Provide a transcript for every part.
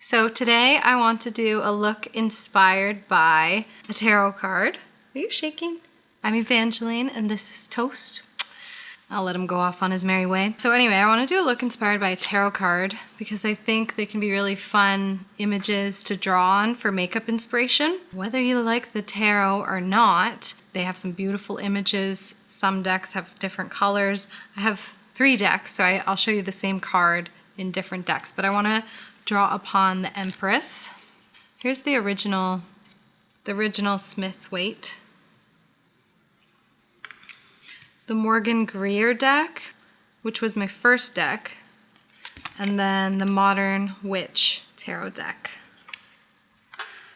So today I want to do a look inspired by a tarot card. Are you shaking? I'm Evangeline and this is Toast. I'll let him go off on his merry way. So anyway, I want to do a look inspired by a tarot card because I think they can be really fun images to draw on for makeup inspiration. Whether you like the tarot or not, they have some beautiful images. Some decks have different colors. I have 3 decks, so I'll show you the same card in different decks, but I want to draw upon the Empress. Here's the original Smith weight. The Morgan Greer deck, which was my first deck, and then the Modern Witch tarot deck.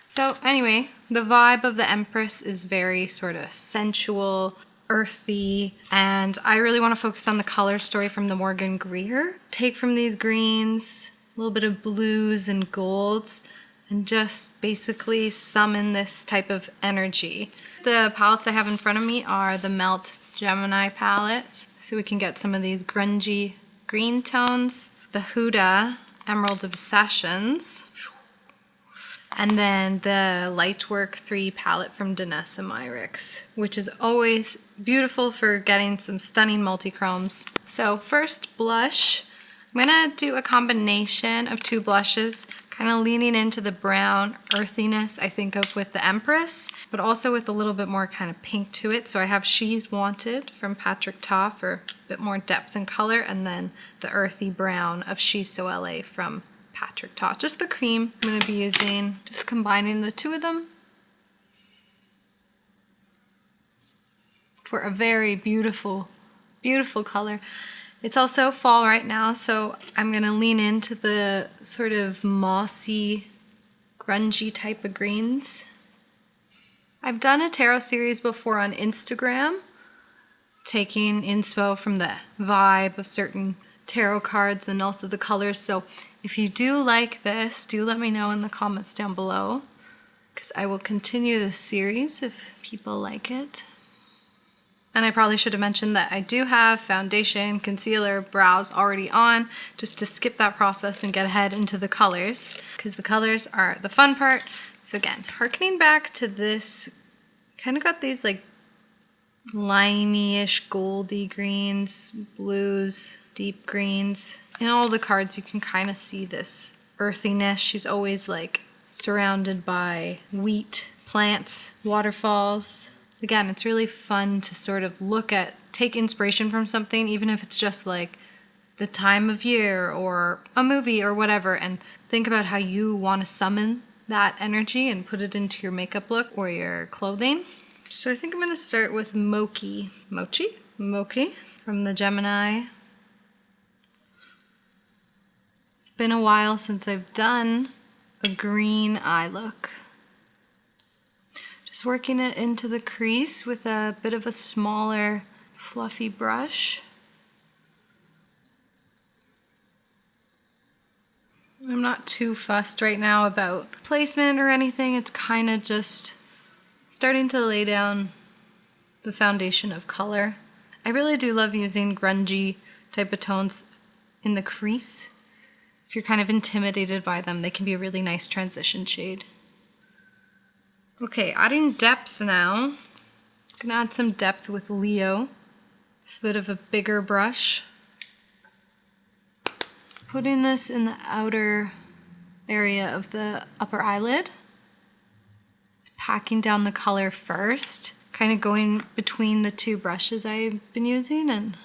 So anyway, the vibe of the Empress is very sort of sensual, earthy, and I really want to focus on the color story from the Morgan Greer. Take from these greens, a little bit of blues and golds, and just basically summon this type of energy. The palettes I have in front of me are the Melt Gemini palette, so we can get some of these grungy green tones. The Huda Emerald Obsessions, and then the Lightwork 3 palette from Danessa Myricks, which is always beautiful for getting some stunning multi-chromes. So first blush, I'm gonna do a combination of 2 blushes, kind of leaning into the brown earthiness I think of with the Empress, but also with a little bit more kind of pink to it. So I have She's Wanted from Patrick Ta for a bit more depth and color, and then the earthy brown of She's So LA from Patrick Ta. Just the cream I'm going to be using, just combining the 2 of them for a very beautiful, beautiful color. It's also fall right now, so I'm going to lean into the sort of mossy, grungy type of greens. I've done a tarot series before on Instagram, taking inspo from the vibe of certain tarot cards and also the colors. So if you do like this, do let me know in the comments down below, because I will continue this series if people like it. And I probably should have mentioned that I do have foundation, concealer, brows already on, just to skip that process and get ahead into the colors, because the colors are the fun part. So again, harkening back to this, kind of got these like limey-ish goldy greens, blues, deep greens. In all the cards you can kind of see this earthiness. She's always like surrounded by wheat, plants, waterfalls. Again, it's really fun to sort of take inspiration from something, even if it's just like the time of year or a movie or whatever, and think about how you want to summon that energy and put it into your makeup look or your clothing. So I think I'm going to start with Mochi from the Gemini. It's been a while since I've done a green eye look. Just working it into the crease with a bit of a smaller, fluffy brush. I'm not too fussed right now about placement or anything. It's kind of just starting to lay down the foundation of color. I really do love using grungy type of tones in the crease. If you're kind of intimidated by them, they can be a really nice transition shade. Okay, adding depth now. I'm gonna add some depth with Leo. It's a bit of a bigger brush. Putting this in the outer area of the upper eyelid. Packing down the color first, kind of going between the 2 brushes I've been using, and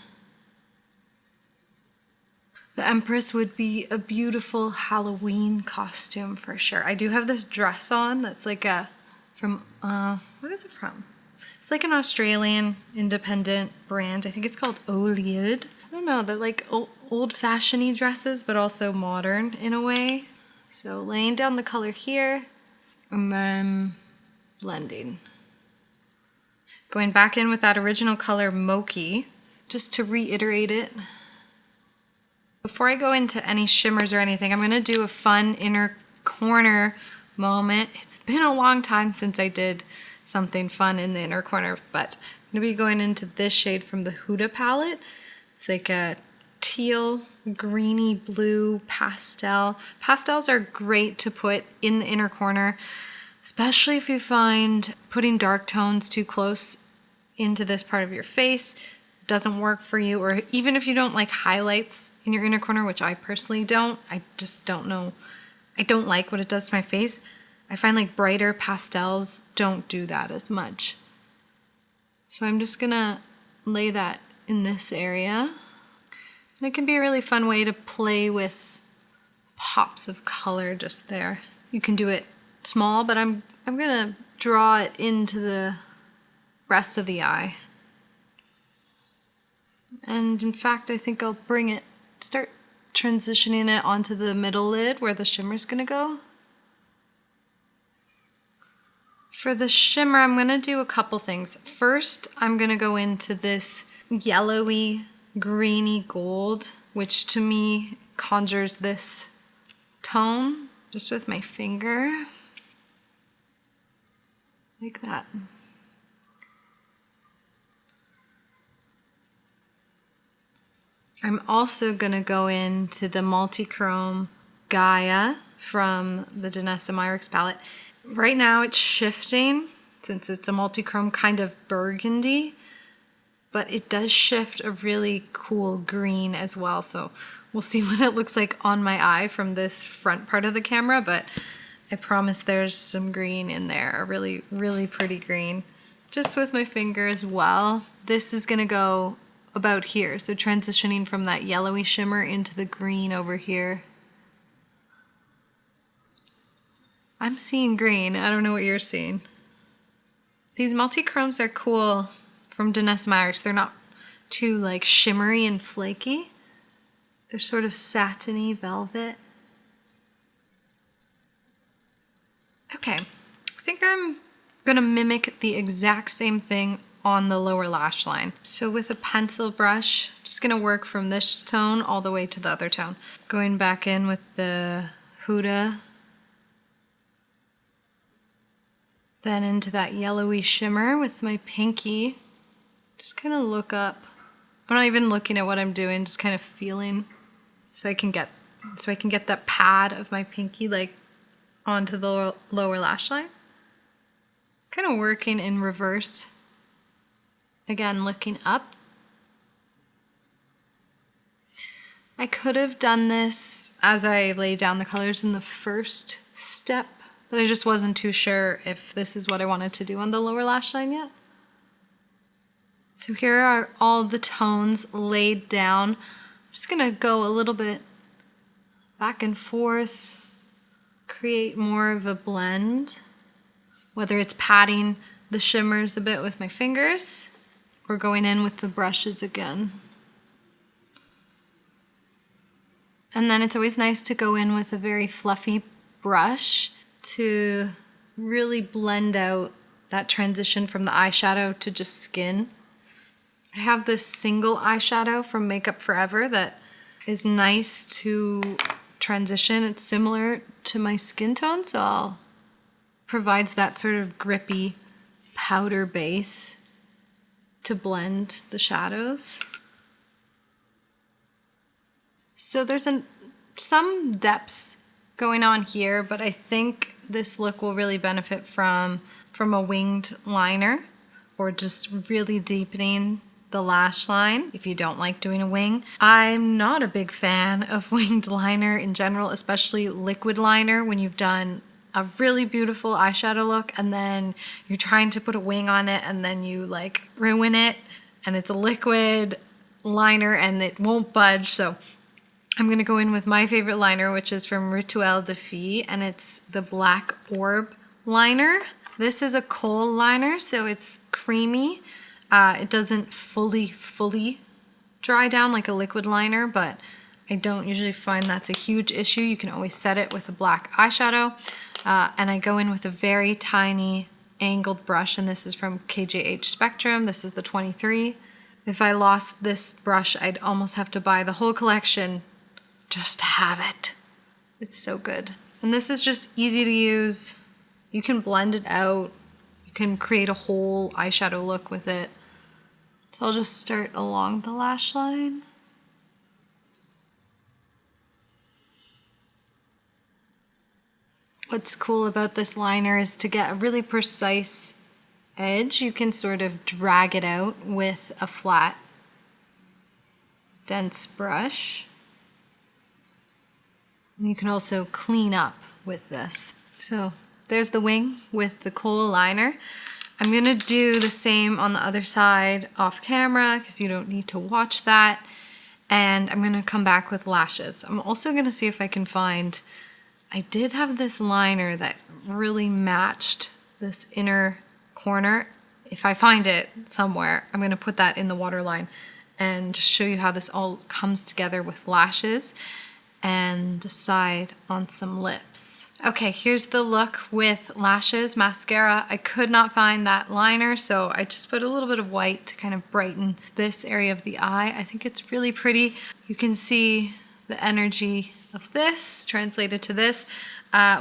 the Empress would be a beautiful Halloween costume for sure. I do have this dress on that's like what is it from? It's like an Australian independent brand. I think it's called Olead. I don't know, they're like old-fashioned-y dresses, but also modern in a way. So laying down the color here, and then blending. Going back in with that original color Mochi, just to reiterate it. Before I go into any shimmers or anything, I'm going to do a fun inner corner moment. It's been a long time since I did something fun in the inner corner, but I'm going to be going into this shade from the Huda palette. It's like a teal, greeny blue pastel. Pastels are great to put in the inner corner, especially if you find putting dark tones too close into this part of your face doesn't work for you, or even if you don't like highlights in your inner corner, which I personally don't. I just don't know. I don't like what it does to my face. I find like brighter pastels don't do that as much. So I'm just gonna lay that in this area. And it can be a really fun way to play with pops of color just there. You can do it small, but I'm gonna draw it into the rest of the eye. And in fact, I think I'll start transitioning it onto the middle lid where the shimmer's gonna go. For the shimmer, I'm gonna do a couple things. First, I'm gonna go into this yellowy, greeny gold, which to me conjures this tone, just with my finger, like that. I'm also gonna go into the Multichrome Gaia from the Danessa Myricks palette. Right now it's shifting, since it's a multichrome, kind of burgundy, but it does shift a really cool green as well. So we'll see what it looks like on my eye from this front part of the camera, but I promise there's some green in there, a really, really pretty green. Just with my finger as well. This is gonna go about here, so transitioning from that yellowy shimmer into the green over here. I'm seeing green, I don't know what you're seeing. These multi-chromes are cool from Danessa Myricks. They're not too like shimmery and flaky. They're sort of satiny velvet. Okay, I think I'm gonna mimic the exact same thing on the lower lash line. So with a pencil brush, just gonna work from this tone all the way to the other tone. Going back in with the Huda, then into that yellowy shimmer with my pinky. Just kind of look up. I'm not even looking at what I'm doing, just kind of feeling, so I can get that pad of my pinky like onto the lower lash line. Kind of working in reverse. Again, looking up. I could have done this as I lay down the colors in the first step, but I just wasn't too sure if this is what I wanted to do on the lower lash line yet. So here are all the tones laid down. I'm just gonna go a little bit back and forth, create more of a blend, whether it's patting the shimmers a bit with my fingers or going in with the brushes again. And then it's always nice to go in with a very fluffy brush to really blend out that transition from the eyeshadow to just skin. I have this single eyeshadow from Makeup Forever that is nice to transition. It's similar to my skin tone, so provides that sort of grippy powder base to blend the shadows. So there's some depth going on here, but I think this look will really benefit from a winged liner, or just really deepening the lash line if you don't like doing a wing. I'm not a big fan of winged liner in general, especially liquid liner when you've done a really beautiful eyeshadow look and then you're trying to put a wing on it and then you like ruin it and it's a liquid liner and it won't budge. So I'm gonna go in with my favorite liner, which is from Rituel de Fille, and it's the Black Orb liner. This is a kohl liner, so it's creamy. It doesn't fully dry down like a liquid liner, but I don't usually find that's a huge issue. You can always set it with a black eyeshadow. And I go in with a very tiny angled brush, and this is from KJH Spectrum. This is the 23. If I lost this brush, I'd almost have to buy the whole collection just to have it. It's so good. And this is just easy to use. You can blend it out. You can create a whole eyeshadow look with it. So I'll just start along the lash line. What's cool about this liner is to get a really precise edge, you can sort of drag it out with a flat, dense brush. And you can also clean up with this. So there's the wing with the kohl liner. I'm gonna do the same on the other side off camera because you don't need to watch that. And I'm gonna come back with lashes. I'm also gonna see if I can find, I did have this liner that really matched this inner corner. If I find it somewhere, I'm gonna put that in the waterline and just show you how this all comes together with lashes and decide on some lips. Okay, here's the look with lashes, mascara. I could not find that liner, so I just put a little bit of white to kind of brighten this area of the eye. I think it's really pretty. You can see the energy of this translated to this.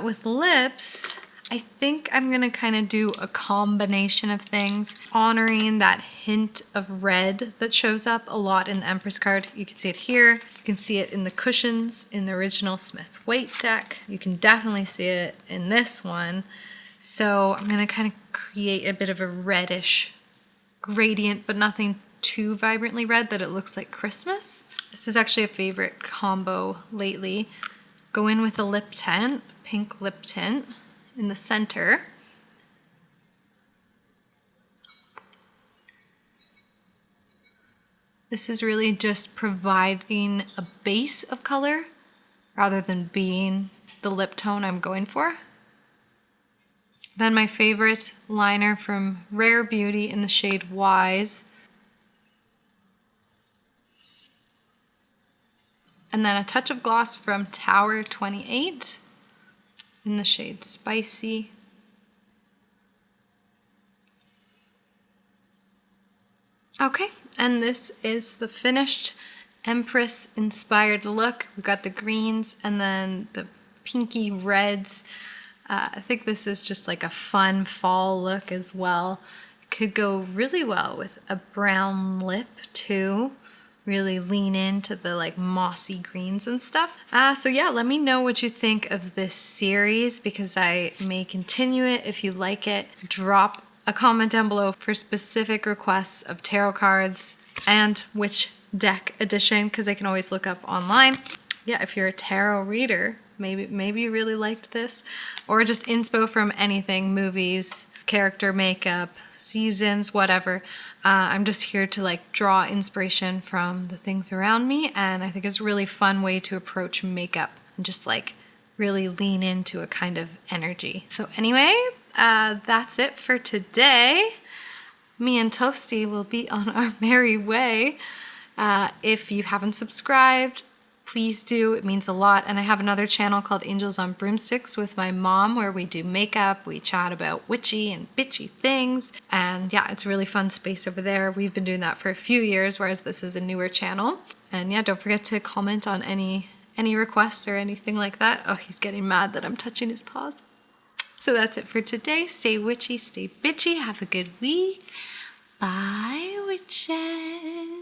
With lips, I think I'm gonna kind of do a combination of things, honoring that hint of red that shows up a lot in the Empress card. You can see it here. You can see it in the cushions in the original Smith Waite deck. You can definitely see it in this one. So I'm gonna kind of create a bit of a reddish gradient, but nothing too vibrantly red that it looks like Christmas. This is actually a favorite combo lately. Go in with a lip tint, pink lip tint, in the center. This is really just providing a base of color rather than being the lip tone I'm going for. Then my favorite liner from Rare Beauty in the shade Wise. And then a touch of gloss from Tower 28 in the shade Spicy. Okay, and this is the finished Empress inspired look. We've got the greens and then the pinky reds. I think this is just like a fun fall look as well. It could go really well with a brown lip too. Really lean into the like mossy greens and stuff. So yeah, let me know what you think of this series because I may continue it. If you like it, drop a comment down below for specific requests of tarot cards and which deck edition because I can always look up online. Yeah, if you're a tarot reader, maybe you really liked this, or just inspo from anything, movies, character makeup, seasons, whatever. I'm just here to like draw inspiration from the things around me, and I think it's a really fun way to approach makeup and just like really lean into a kind of energy. So anyway, that's it for today. Me and Toasty will be on our merry way. If you haven't subscribed, please do. It means a lot. And I have another channel called Angels on Broomsticks with my mom where we do makeup, we chat about witchy and bitchy things. And yeah, it's a really fun space over there. We've been doing that for a few years, whereas this is a newer channel. And yeah, don't forget to comment on any requests or anything like that. Oh, he's getting mad that I'm touching his paws. So that's it for today. Stay witchy, stay bitchy. Have a good week. Bye, witches.